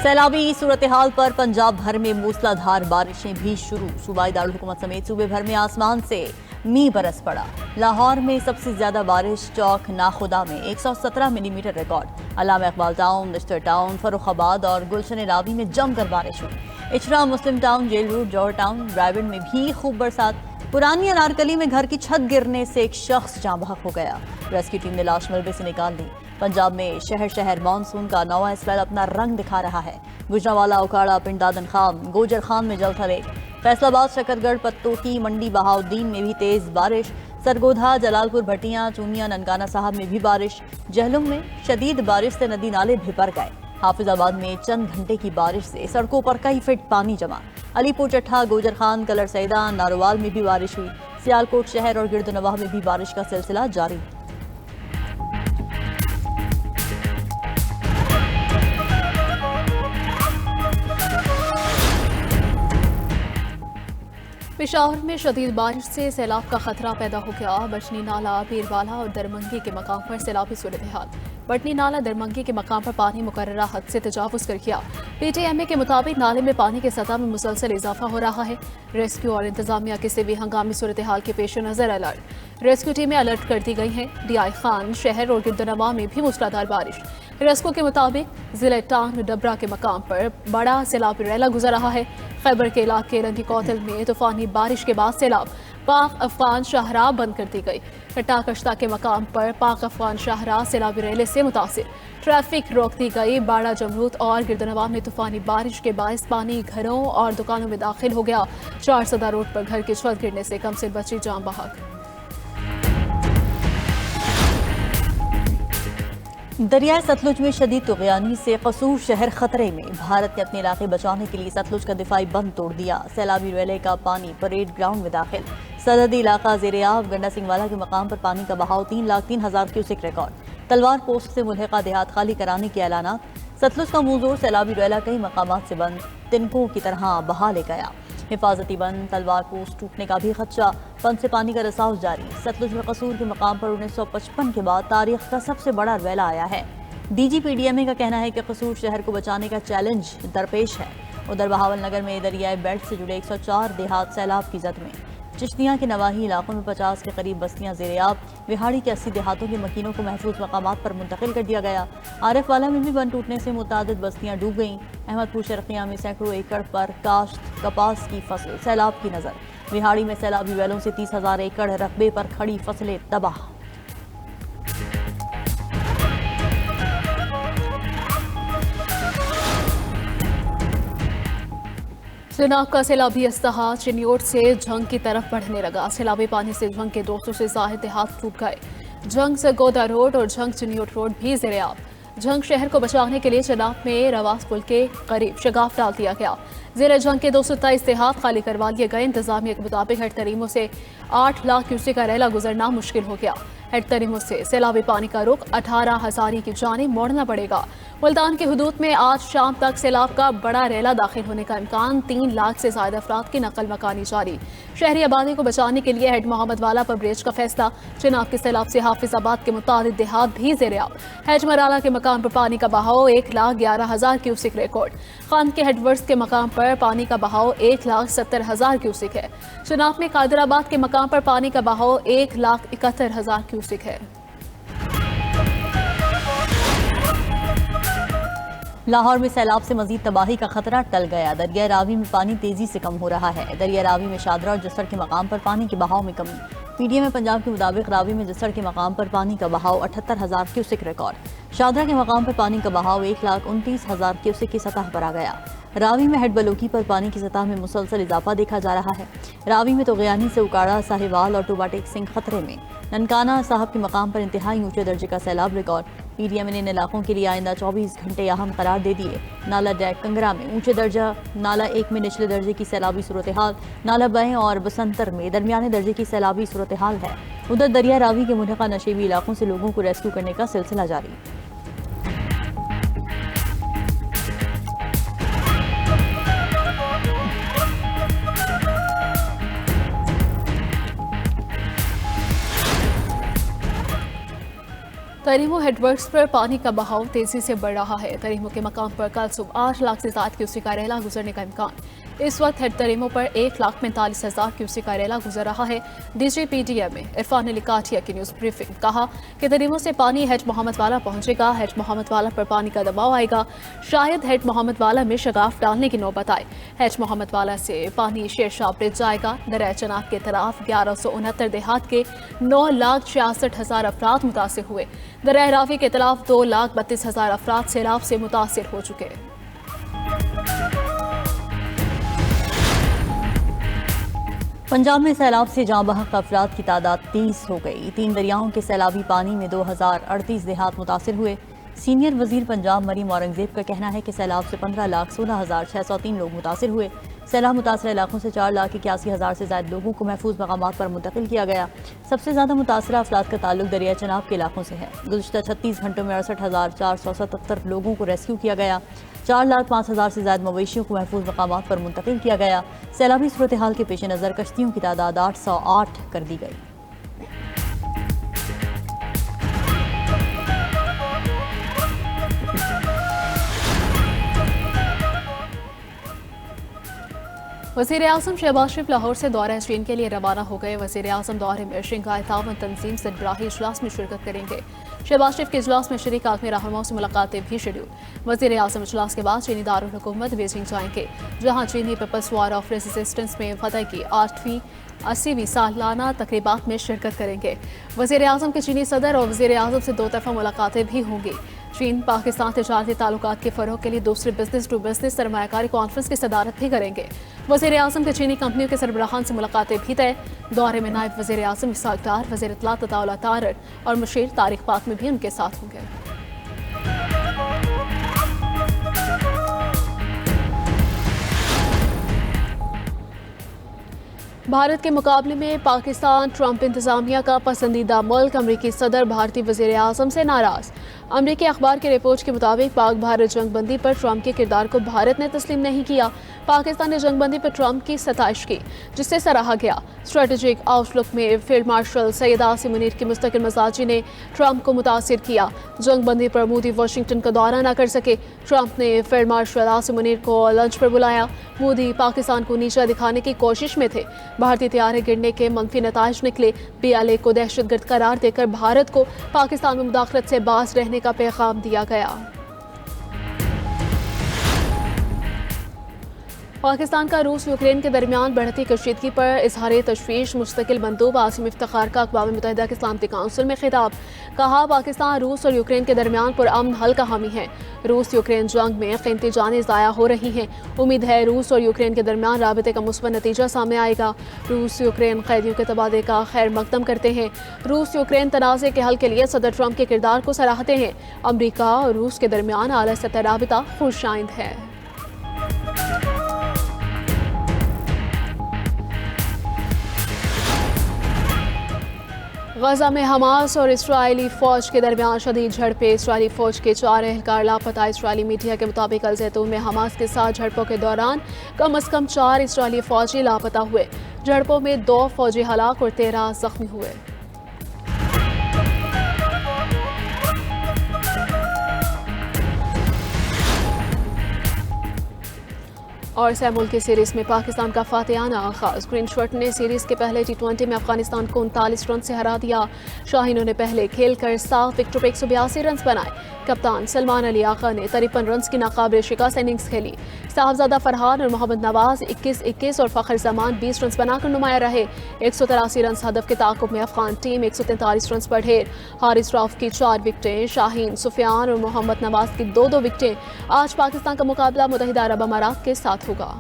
सैलाबी सूरत हाल पर पंजाब भर में मूसलाधार बारिशें भी शुरू। सूबाई दारुल हुकूमत समेत सूबे भर में आसमान से मींह बरस पड़ा। लाहौर में सबसे ज्यादा बारिश चौक नाखुदा में 117 मिलीमीटर रिकॉर्ड। अल्लामा इकबाल टाउन, निश्तर टाउन, फर्रुखाबाद और गुलशन रावी में जमकर बारिश हुई। इचरा, मुस्लिम टाउन, जेल रोड, जौहर टाउन, रायबंड में भी खूब बरसात। पुरानी अनारकली में घर की छत गिरने से एक शख्स जाँ बहक हो गया। रेस्क्यू टीम ने लाश मलबे से निकाल ली। पंजाब में शहर शहर मानसून का नौवां स्पेल अपना रंग दिखा रहा है। गुजरावाला, उकाड़ा, पिंड दादन खान, गोजर खान में जल थले। फैसलाबाद, शकरगढ़, पत्तोटी, मंडी, बहाउद्दीन में भी तेज बारिश। सरगोधा, जलालपुर, भटियां, चूनिया, ननकाना साहब में भी बारिश। जहलुम में शदीद बारिश से नदी नाले भिपर गए। हाफिजाबाद में चंद घंटे की बारिश से सड़कों पर कई फीट पानी जमा। अलीपुर, चट्ठा, गोजर खान, कलर सैदा, नारोवाल में भी बारिश हुई। सियालकोट शहर और गिरदनवाह में भी बारिश का सिलसिला जारी। पेशावर में शदीद बारिश से सैलाब का खतरा पैदा हो गया। बचनी नाला, पीरवाला और दरमंगी के मकाम पर सैलाबी सूरत हाल। बटनी नाला दरमंगी के मकाम पर पानी मुकर्ररा हद से तजावुज कर गया। PTMA के मुताबिक नाले में पानी की सतह में मुसलसल इजाफा हो रहा है। रेस्क्यू और इंतजामिया किसी भी हंगामी सूरत हाल के पेश नजर अलर्ट। रेस्क्यू टीमें अलर्ट कर दी गई हैं। DI खान शहर और गिरदनवाह में भी मूसलाधार बारिश। रेस्क्यू के मुताबिक जिले टांग डबरा के मकाम पर बड़ा सैलाबी रैला गुजर रहा है। खैबर के इलाके रंगी कौतल में तूफानी बारिश के बाद सैलाब पाक अफगान शाहराह बंद कर दी गई। कट्टा कश्ता के मकाम पर पाक अफगान शाहराह सैलाबी रैले से मुतासिर। ट्रैफिक रोक दी गई। बाड़ा, जमरूद और गिरदनवाह में तूफानी बारिश के बायस पानी घरों और दुकानों में दाखिल हो गया। 4 सदा रोड पर घर की छत गिरने से कम से बची जान बहक। दरियाए सतलुज में शदीद तुग़यानी से कसूर शहर खतरे में। भारत ने अपने इलाके बचाने के लिए सतलुज का दिफाई बंद तोड़ दिया। सैलाबी रैले का पानी परेड ग्राउंड में दाखिल। सरहदी इलाका ज़ेर-ए-आब। गंडा सिंहवाला के मकाम पर पानी का बहाव 3,03,000 क्यूसेक रिकॉर्ड। तलवार पोस्ट से मुल्हिका देहात खाली कराने के ऐलानात। सतलुज का मुंहजोर सैलाबी रैला कई मकामात से बंद तिनकों की तरह बहा ले गया। हिफाजती बंद, तलवार पोस्ट टूटने का भी खदशा। बंद से पानी का रिसाव जारी। सतलुज में कसूर के मकाम पर 1955 के बाद तारीख का सबसे बड़ा रैला आया है। DG PDMA का कहना है कि कसूर शहर को बचाने का चैलेंज दरपेश है। उधर बहावल नगर में दरियाई बेल्ट से जुड़े 104 देहात सैलाब की जद में। चिश्तियाँ के नवाही इलाकों में 50 के करीब बस्तियाँ ज़ेर-ए-आब। विहाड़ी के 80 देहातों के मकीनों को महफूज मकामात पर मुंतकिल कर दिया गया। आरिफ वाला में भी बंद टूटने से मुतादिद बस्तियाँ डूब गईं। अहमदपुर शर्किया में सैकड़ों एकड़ पर काश्त कपास की फसल सैलाब की नज़र। विहाड़ी में सैलाबी वेलों से 30,000 एकड़ रकबे पर खड़ी फसलें तबाह। चनाब का सैलाबी अस्तहा चिन्योट से झंग की तरफ बढ़ने लगा। सैलाबी पानी से झंग के 200 से ज़ाहिद देहात डूब गए। झंग से गोदा रोड और झंग चिन्योट रोड भी ज़ेर-ए-आब। झंग शहर को बचाने के लिए चनाब में रवास पुल के करीब शगाफ डाल दिया गया। ज़ेर झंग के 223 देहात खाली करवा लिए गए। इंतजामिया के मुताबिक हेड तरीमों से 8 लाख क्यूसेक का रैला गुजरना मुश्किल हो गया। हेड तरीमों से सैलाबी पानी का रुख 18 हज़ारी की जानिब मोड़ना पड़ेगा। मुल्तान की हुदूद में आज शाम तक सैलाब का बड़ा रैला दाखिल होने का इम्कान। 3 लाख से ज़्यादा अफराद की नकल मकानी जारी। शहरी आबादी को बचाने के लिए हेड मोहम्मद वाला पर ब्रिज का फैसला। चनाब के सैलाब से हाफिजाबाद के मुताबिक देहात भी ज़ेर-ए-आब। हेड मराला के मकाम पर पानी का बहाव 1,11,000 क्यूसेक रिकॉर्ड। खान के हेडवर्स के मकाम पर पानी का बहाव 1,70,000 क्यूसेक है। चनाब में कादराबाद के मकाम पर पानी का बहाव 1,71,000 क्यूसेक है। लाहौर में सैलाब से मजीद तबाही का खतरा टल गया। दरिया रावी में पानी तेजी से कम हो रहा है। दरिया रावी में शादरा और जसर के मकाम पर पानी के बहाव में कमी। PDMA पंजाब के मुताबिक रावी में जसर के मकाम पर पानी का बहाव 78,000 क्यूसेक रिकॉर्ड। शादरा के मकाम पर पानी का बहाव 1,29,000 क्यूसेक की सतह पर आ गया। रावी में हेड बलोकी पर पानी की सतह में मुसलसल इजाफा देखा जा रहा है। रावी में तुग़यानी से उकाड़ा, साहिवाल और टूबाटेक सिंह खतरे में। ननकाना साहब के मकाम पर इंतहाई ऊंचे दर्जे का सैलाब रिकॉर्ड। PDMA ने इन इलाकों के लिए आइंदा 24 घंटे अहम करार दे दिए। नाला डैक कंगरा में ऊंचे दर्जा, नाला 1 में निचले दर्जे की सैलाबी सूरत हाल। नाला बहें और बसंतर में दरमियाने दर्जे की सैलाबी सूरत हाल है। उधर दरिया रावी के मुल्हिका नशेबी इलाकों से लोगों को रेस्क्यू करने का सिलसिला जारी। तरीमो हेडवर्क्स पर पानी का बहाव तेजी से बढ़ रहा है। तरीमो के मकाम पर कल सुबह 8 लाख से ज्यादा क्यूसेक का रेला गुजरने का इम्कान। इस वक्त हेड तरीमो पर 1,45,000 क्यूसेक का रेला गुजर रहा है। DGPDM में इरफान अली काठिया की न्यूज ब्रीफिंग। कहा कि तरीमो से पानी हेड मोहम्मद वाला पहुंचेगा। हेड मोहम्मद वाला पर पानी का दबाव आएगा। शायद हेड मोहम्मद वाला में शगाफ डालने की नौबत आए। हेड मोहम्मद वाला से पानी शेरशाह ब्रिज जाएगा। दरिया चनाब के तरफ 1169 देहात के 9,66,000 अफराद मुतासिर हुए। दरिया रावी के खिलाफ 2,32,000 अफराद सैलाब से मुतासिर हो चुके। पंजाब में सैलाब से जाँ बहक अफराद की तादाद 30 हो गई। 3 दरियाओं के सैलाबी पानी में 2038 देहात मुतासिर हुए। सीनियर वजीर पंजाब मरीम औरंगजेब का कहना है कि सैलाब से 15,16,603 लोग मुतासिर हुए। सैलाब मुतासर इलाकों से 4,81,000 से ज्यादा लोगों को महफूज मकामात पर मुंतकिल किया गया। सबसे ज्यादा मुतासर अफराद का ताल्लुक दरिया चनाब के इलाकों से है। गुज़िश्ता 36 घंटों में 68,477 लोगों को रेस्क्यू किया गया। 4,05,000 से ज्यादा मवेशियों को महफूज मकामात पर मुंतकिल किया गया। सैलाबी सूरत हाल के पेश नज़र कश्तियों की तादाद 808 कर दी गई। वज़ीर आज़म शहबाज शरीफ लाहौर से दौरा चीन के लिए रवाना हो गए। वज़ीर आज़म दौरे में शंघाई ताउन तंजीम सरबराही इजलास में शिरकत करेंगे। शहबाज शरीफ के इजलास में शरीक आलमी रहनुमाओं से मुलाकातें भी शेड्यूल। वज़ीर आज़म इजलास के बाद चीनी दारुल हुकूमत बीजिंग जाएंगे, जहाँ चीनी पीपल्स वॉर ऑफ रेजिस्टेंस में फतह की 8वीं 80वीं सालाना तकरीबात में शिरकत करेंगे। वज़ीर आज़म के चीनी सदर और वज़ीर आज़म से 2 तरफ़ा मुलाकातें भी होंगी। चीन पाकिस्तान तिजारती ताल्लुकात के फ़रोग़ के लिए दूसरे बिजनेस टू बिजनेस सरमायाकारी कॉन्फ्रेंस की सदारत भी करेंगे। वज़ीर आज़म के चीनी कंपनियों के सरबराहान से मुलाकातें भी तय। दौरे में नायब वज़ीर आज़म इसहाक़ डार, वज़ीर इत्तलात अताउल्लाह तारड़ और मुशीर तारिक पाक में भी उनके साथ होंगे। भारत के मुकाबले में पाकिस्तान ट्रंप इंतजामिया का पसंदीदा मुल्क। अमरीकी सदर भारतीय वज़ीर आज़म से नाराज़। अमरीकी अखबार की रिपोर्ट के मुताबिक पाक भारत जंगबंदी पर ट्रंप के किरदार को भारत ने तस्लीम नहीं किया। पाकिस्तान ने जंगबंदी पर ट्रंप की सताइश की, जिससे सराहा गया। स्ट्रेटेजिक आउटलुक में फील्ड मार्शल सैयद आसिम मुनीर की मुस्तकिल मजाजी ने ट्रंप को मुतासिर किया। जंगबंदी पर मोदी वाशिंगटन का दौरा न कर सके। ट्रंप ने फील्ड मार्शल आसिम मुनीर को लंच पर बुलाया। मोदी पाकिस्तान को नीचा दिखाने की कोशिश में थे। भारतीय तैयारे गिरने के मंफी नताइज निकले। PLA को दहशतगर्द करार देकर भारत को पाकिस्तान में मुदाखलत से बाज रहने का पैगाम दिया गया। पाकिस्तान का रूस यूक्रेन के दरमियान बढ़ती कशीदगी पर इजहार तशवीश। मुस्तकिल मंदूब आसिम इफ्तिखार का अक़वाम मुत्तहिदा की सलामती काउंसिल में खिताब। कहा, पाकिस्तान रूस और यूक्रेन के दरमियान पुरअमन हल का हामी है। रूस यूक्रेन जंग में कीमती जानें ज़ाया हो रही हैं। उम्मीद है रूस और यूक्रेन के दरमियान राबते का मुस्बत नतीजा सामने आएगा। रूस यूक्रेन कैदियों के तबादले का खैर मकदम करते हैं। रूस यूक्रेन तनाज़े के हल के लिए सदर ट्रंप के किरदार को सराहते हैं। अमरीका और रूस के दरमियान आला सतह राबता खुशाइंद है। गजा में हमास और इस्राएली फौज के दरमियान शदीद झड़पें। इस्राएली फौज के 4 एहलकार लापता। इस्राएली मीडिया के मुताबिक अल जैतून में हमास के साथ झड़पों के दौरान कम अज कम 4 इस्राएली फौजी लापता हुए। झड़पों में 2 फौजी हलाक और 13 जख्मी हुए। और सैमुल की सीरीज में पाकिस्तान का फातिहाना आगाज। ग्रीन शर्ट ने सीरीज के पहले T20 में अफगानिस्तान को 39 रन से हरा दिया। शाहीनों ने पहले खेलकर 7 विकेटों पर 182 रन बनाए। कप्तान सलमान अली आगा ने 53 रन की नाकाबिल शिकस्त इनिंग्स खेली। साहबजादा फरहान और मोहम्मद नवाज 21-21 और फ़खर जमान 20 रन बनाकर नुमाया रहे। 183 रन हदफ के ताक़ुब में अफगान टीम 143 रन पर ढेर। हारिस रऊफ की 4 विकेटें, शाहीन, सुफियान और मोहम्मद नवाज की 2-2 विकेटें। आज पाकिस्तान का मुकाबला मुत्तहिदा अरब अमारात के साथ होगा।